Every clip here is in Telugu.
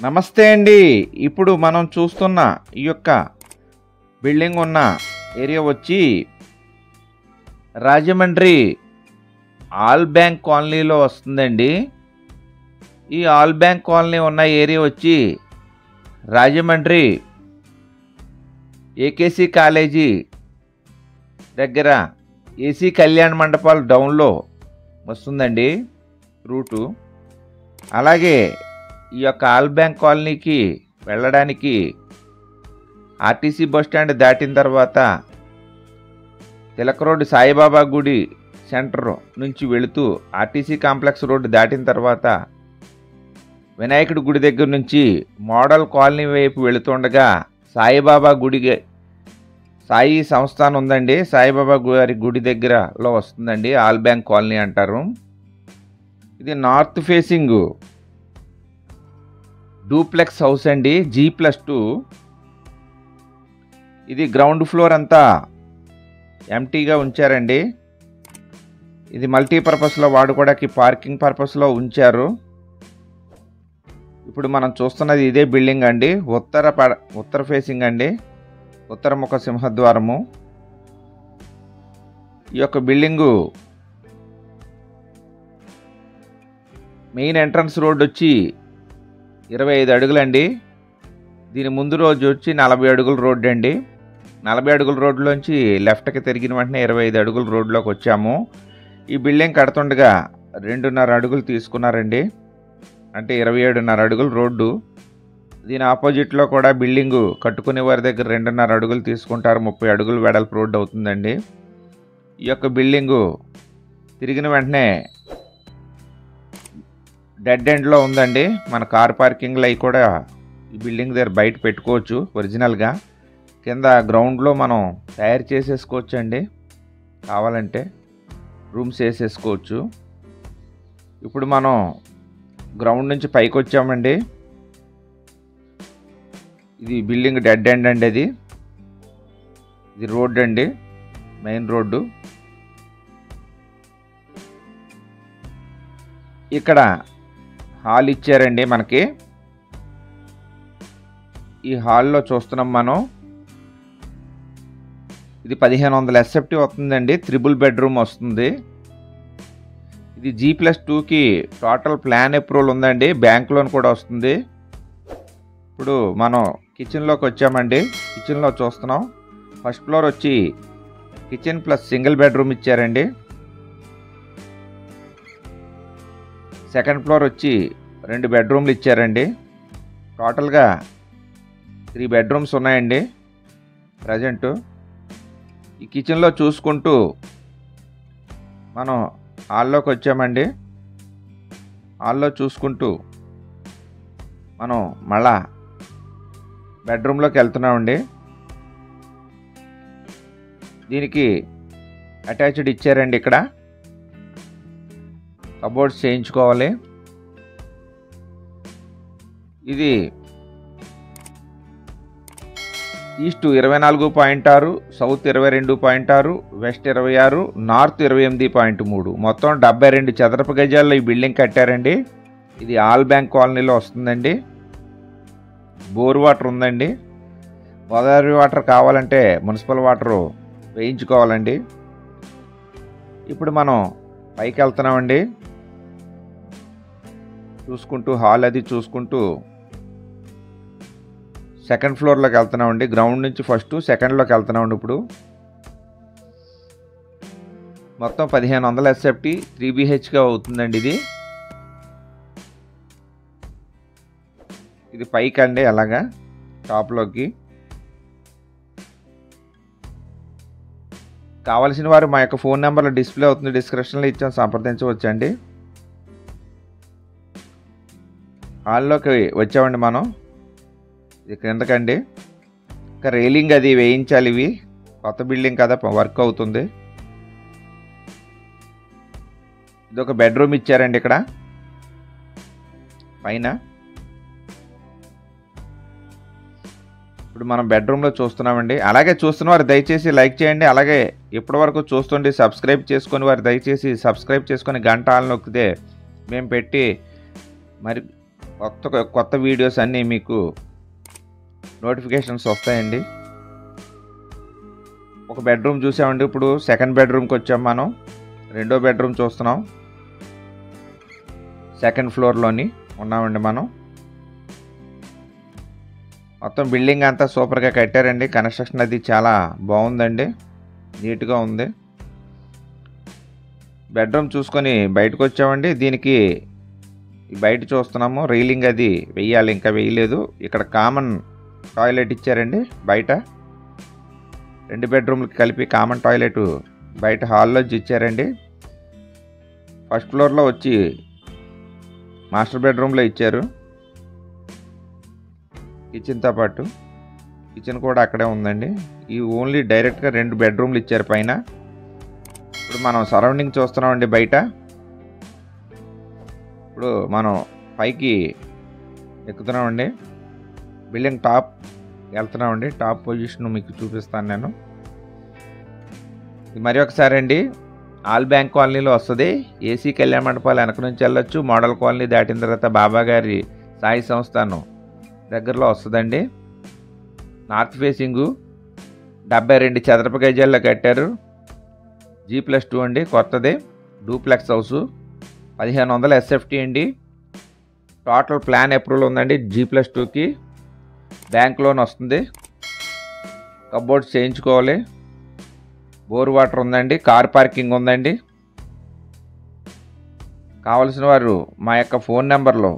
నమస్తే అండి. ఇప్పుడు మనం చూస్తున్న ఈ యొక్క బిల్డింగ్ ఉన్న ఏరియా వచ్చి రాజమండ్రి ఆల్ బ్యాంక్ కాలనీలో వస్తుందండి. ఈ ఆల్ బ్యాంక్ కాలనీ ఉన్న ఏరియా వచ్చి రాజమండ్రి ఏకేసి కాలేజీ దగ్గర ఏసీ కళ్యాణ మండపాలు డౌన్లో వస్తుందండి రూటు. అలాగే ఈ యొక్క ఆల్ బ్యాంక్ కాలనీకి వెళ్ళడానికి ఆర్టీసీ బస్ స్టాండ్ దాటిన తర్వాత తిలక్ రోడ్ సాయిబాబా గుడి సెంటర్ నుంచి వెళుతూ ఆర్టీసీ కాంప్లెక్స్ రోడ్డు దాటిన తర్వాత వినాయకుడి గుడి దగ్గర నుంచి మోడల్ కాలనీ వైపు వెళుతుండగా సాయిబాబా గుడి సాయి సంస్థానం ఉందండి. సాయిబాబా గారి గుడి దగ్గరలో వస్తుందండి ఆల్ బ్యాంక్ కాలనీ అంటారు. ఇది నార్త్ ఫేసింగ్ డూప్లెక్స్ హౌస్ అండి, G+2. ఇది గ్రౌండ్ ఫ్లోర్ అంతా ఎంటీగా ఉంచారండి. ఇది మల్టీపర్పస్లో వాడుకోవడానికి పార్కింగ్ పర్పస్లో ఉంచారు. ఇప్పుడు మనం చూస్తున్నది ఇదే బిల్డింగ్ అండి. ఉత్తర ఫేసింగ్ అండి, ఉత్తరముఖ సింహద్వారము. ఈ యొక్క బిల్డింగు మెయిన్ ఎంట్రన్స్ రోడ్ వచ్చి 25 అడుగులండి. దీని ముందు రోజు వచ్చి 40 అడుగుల రోడ్డు అండి. 40 అడుగుల రోడ్లోంచి లెఫ్ట్కి తిరిగిన వెంటనే 25 అడుగుల రోడ్లోకి వచ్చాము. ఈ బిల్డింగ్ కడుతుండగా 2.5 అడుగులు తీసుకున్నారండి, అంటే 27.5 అడుగుల రోడ్డు. దీని ఆపోజిట్లో కూడా బిల్డింగు కట్టుకునే వారి దగ్గర 2.5 అడుగులు తీసుకుంటారు, 30 అడుగులు వెడల్పు రోడ్డు అవుతుందండి. ఈ యొక్క బిల్డింగు తిరిగిన వెంటనే డెడ్ ఎండ్లో ఉందండి. మన కార్ పార్కింగ్లో అవి కూడా ఈ బిల్డింగ్ దగ్గర బయట పెట్టుకోవచ్చు ఒరిజినల్గా. కింద గ్రౌండ్లో మనం తయారు చేసేసుకోవచ్చు అండి, కావాలంటే రూమ్స్ వేసేసుకోవచ్చు. ఇప్పుడు మనం గ్రౌండ్ నుంచి పైకి వచ్చామండి. ఇది బిల్డింగ్ డెడ్ ఎండ్ అండి. ఇది రోడ్డు అండి, మెయిన్ రోడ్డు. ఇక్కడ హాల్ ఇచ్చారండి మనకి. ఈ హాల్లో చూస్తున్నాం మనం. ఇది 1500 SFT వస్తుందండి, 3 బెడ్రూమ్ వస్తుంది. ఇది G+2కి టోటల్ ప్లాన్ అప్రూవల్ ఉందండి, బ్యాంక్ లోన్ కూడా వస్తుంది. ఇప్పుడు మనం కిచెన్లోకి వచ్చామండి. కిచెన్లో చూస్తున్నాం. ఫస్ట్ ఫ్లోర్ వచ్చి కిచెన్ ప్లస్ సింగిల్ బెడ్రూమ్ ఇచ్చారండి. సెకండ్ ఫ్లోర్ వచ్చి 2 బెడ్రూమ్లు ఇచ్చారండి. టోటల్గా 3 బెడ్రూమ్స్ ఉన్నాయండి ప్రజెంటు. ఈ కిచెన్లో చూసుకుంటూ మనం హాల్లోకి వచ్చామండి. హాల్లో చూసుకుంటూ మనం మళ్ళా బెడ్రూమ్లోకి వెళ్తున్నామండి. దీనికి అటాచ్డ్ ఇచ్చారండి. ఇక్కడ కబోర్డ్స్ చేయించుకోవాలి. ఇది ఈస్ట్ 24.6, సౌత్ 22.6, వెస్ట్ 26, నార్త్ 28.3, మొత్తం 72 చదరపు గజాల్లో ఈ బిల్డింగ్ కట్టారండి. ఇది ఆల్ బ్యాంక్ కాలనీలో వస్తుందండి. బోర్ వాటర్ ఉందండి. గోదావరి వాటర్ కావాలంటే మున్సిపల్ వాటరు వేయించుకోవాలండి. ఇప్పుడు మనం పైకి వెళ్తున్నామండి. చూసుకుంటూ హాల్ అది చూసుకుంటూ సెకండ్ ఫ్లోర్లోకి వెళ్తున్నామండి. గ్రౌండ్ నుంచి ఫస్ట్ సెకండ్లోకి వెళ్తున్నామండి. ఇప్పుడు మొత్తం 1500 SFT 3 BHK అవుతుందండి. ఇది పైకి అండి, అలాగా టాప్లోకి. కావలసిన వారు మా యొక్క ఫోన్ నెంబర్లో డిస్ప్లే అవుతుంది, డిస్క్రిప్షన్లో ఇచ్చాం, సంప్రదించవచ్చండి. హాల్లోకి వచ్చామండి మనం. ఇది క్రిందకండి. ఇంకా రైలింగ్ అది వేయించాలి. ఇవి కొత్త బిల్డింగ్ కదా, వర్క్ అవుతుంది. ఇది ఒక బెడ్రూమ్ ఇచ్చారండి ఇక్కడ పైన. ఇప్పుడు మనం బెడ్రూమ్లో చూస్తున్నామండి. అలాగే చూస్తున్న వారు దయచేసి లైక్ చేయండి. అలాగే ఇప్పటి వరకు చూస్తుండి సబ్స్క్రైబ్ చేసుకొని వారు దయచేసి సబ్స్క్రైబ్ చేసుకొని గంట ఆల్ నొక్కితే మేము పెట్టి మరి కొత్త వీడియోస్ అన్నీ మీకు నోటిఫికేషన్స్ వస్తాయండి. ఒక బెడ్రూమ్ చూసామండి. ఇప్పుడు సెకండ్ బెడ్రూమ్కి వచ్చాం. మనం రెండో బెడ్రూమ్ చూస్తున్నాం. సెకండ్ ఫ్లోర్లోని ఉన్నామండి మనం. మొత్తం బిల్డింగ్ అంతా సూపర్గా కట్టారండి. కన్స్ట్రక్షన్ అది చాలా బాగుందండి, నీట్గా ఉంది. బెడ్రూమ్ చూసుకొని బయటకు వచ్చామండి. దీనికి బయట చూస్తున్నాము, రైలింగ్ అది వెయ్యాలి, ఇంకా వేయలేదు. ఇక్కడ కామన్ టాయిలెట్ ఇచ్చారండి బయట. 2 బెడ్రూమ్లకి కలిపి కామన్ టాయిలెట్ బయట హాల్లో ఇచ్చారండి. ఫస్ట్ ఫ్లోర్లో వచ్చి మాస్టర్ బెడ్రూమ్లో ఇచ్చారు. కిచెన్తో పాటు కిచెన్ కూడా అక్కడే ఉందండి. ఈ ఓన్లీ డైరెక్ట్గా 2 బెడ్రూమ్లు ఇచ్చారు పైన. ఇప్పుడు మనం సరౌండింగ్ చూస్తున్నామండి బయట. ఇప్పుడు మనం పైకి ఎక్కుతున్నామండి. బిల్డింగ్ టాప్ వెళ్తున్నామండి. టాప్ పొజిషన్ మీకు చూపిస్తాను నేను. ఇది మరి ఒకసారి అండి, ఆల్ బ్యాంక్ కాలనీలో వస్తుంది. ఏసీ కళ్యాణ మండపాలు వెనక నుంచి వెళ్ళొచ్చు. మోడల్ కాలనీ దాటిన తర్వాత బాబా గారి సాయి సంస్థానం దగ్గరలో వస్తుందండి. నార్త్ ఫేసింగు 72 చదరపు గజాల్లో కట్టారు. G+2 అండి, కొత్తది డూప్లెక్స్ హౌస్. 1500 SFT అండి. టోటల్ ప్లాన్ అప్రూవల్ ఉందండి. G+2కి బ్యాంక్ లోన్ వస్తుంది. కబోర్డ్స్ చేయించుకోవాలి. బోర్ వాటర్ ఉందండి. కార్ పార్కింగ్ ఉందండి. కావలసిన వారు మా యొక్క ఫోన్ నెంబర్లో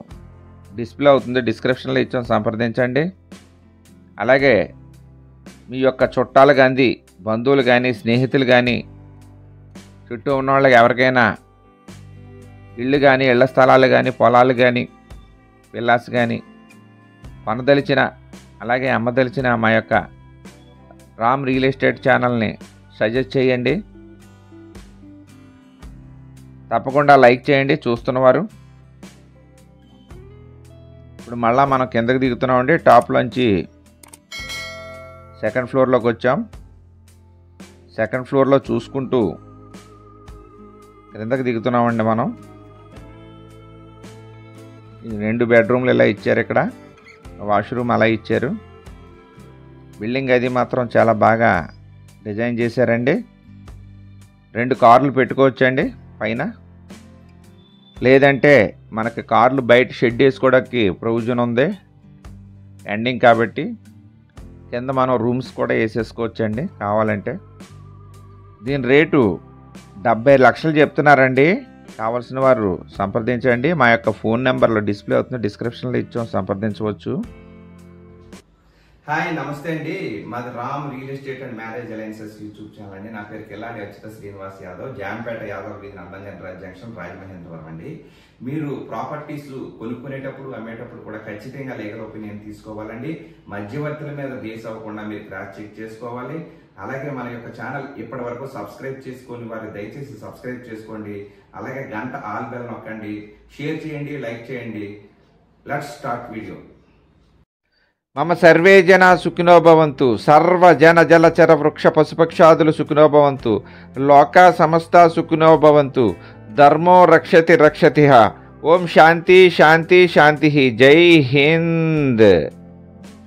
డిస్ప్లే అవుతుంది, డిస్క్రిప్షన్లో ఇచ్చాం, సంప్రదించండి. అలాగే మీ యొక్క చుట్టాలు కానీ, బంధువులు కానీ, స్నేహితులు కానీ, చుట్టూ ఉన్న వాళ్ళకి ఎవరికైనా ఇళ్ళు కానీ, ఇళ్ల స్థలాలు కానీ, పొలాలు కానీ, విల్లాస్ కానీ కొనదలిచిన, అలాగే అమ్మదలిచిన మా యొక్క రామ్ రియల్ ఎస్టేట్ ఛానల్ని సజెస్ట్ చేయండి. తప్పకుండా లైక్ చేయండి చూస్తున్నవారు. ఇప్పుడు మళ్ళీ మనం కిందకి దిగుతున్నామండి. టాప్లోంచి సెకండ్ ఫ్లోర్లోకి వచ్చాం. సెకండ్ ఫ్లోర్లో చూసుకుంటూ కిందకి దిగుతున్నామండి మనం. 2 బెడ్రూమ్లు ఇలా ఇచ్చారు. ఇక్కడ వాష్రూమ్ అలా ఇచ్చారు. బిల్డింగ్ అది మాత్రం చాలా బాగా డిజైన్ చేశారండి. 2 కార్లు పెట్టుకోవచ్చండి పైన. లేదంటే మనకి కార్లు బయట షెడ్ వేసుకోవడానికి ప్రొవిజన్ ఉంది, ఎండింగ్ కాబట్టి. కింద మనం రూమ్స్ కూడా వేసేసుకోవచ్చండి కావాలంటే. దీని రేటు 70 లక్షలు చెప్తున్నారండి. కావాల్సిన వారు సంప్రదించండి. మా యొక్క ఫోన్ నెంబర్లో డిస్ప్లే అవుతుంది, డిస్క్రిప్షన్లో ఇచ్చాం, సంప్రదించవచ్చు. హాయ్, నమస్తే అండి. మాది Ram real estate and marriage alliances YouTube channel అండి. నా పేరు కిల్లాడి అచ్యుత శ్రీనివాస్ యాదవ్, జాంపేట యాదవ్ వీధి, నందంగన్ జంక్షన్, రాజమహేంద్రవరం అండి. మీరు ప్రాపర్టీస్ కొనుక్కునేటప్పుడు, అమ్మేటప్పుడు కూడా ఖచ్చితంగా లీగల్ ఒపీనియన్ తీసుకోవాలండి. మధ్యవర్తుల మీద బేస్ అవ్వకుండా మీరు క్రాస్ చెక్ చేసుకోవాలి. అలాగే మన యొక్క ఛానల్ ఇప్పటి వరకు సబ్స్క్రైబ్ చేసుకొని వారు దయచేసి సబ్స్క్రైబ్ చేసుకోండి. అలాగే గంట ఆల్ బెల్ నొక్కండి, షేర్ చేయండి, లైక్ చేయండి. Let's start video. మమ సర్వే జన సుఖినో భవంతు, సర్వ జన జలచర వృక్ష పశుపక్షాదులు సుఖినో భవంతు, లోకా సమస్త సుఖినో భవంతు, ధర్మో రక్షతి రక్షతిః. ఓం శాంతి శాంతి శాంతి. జై హింద్.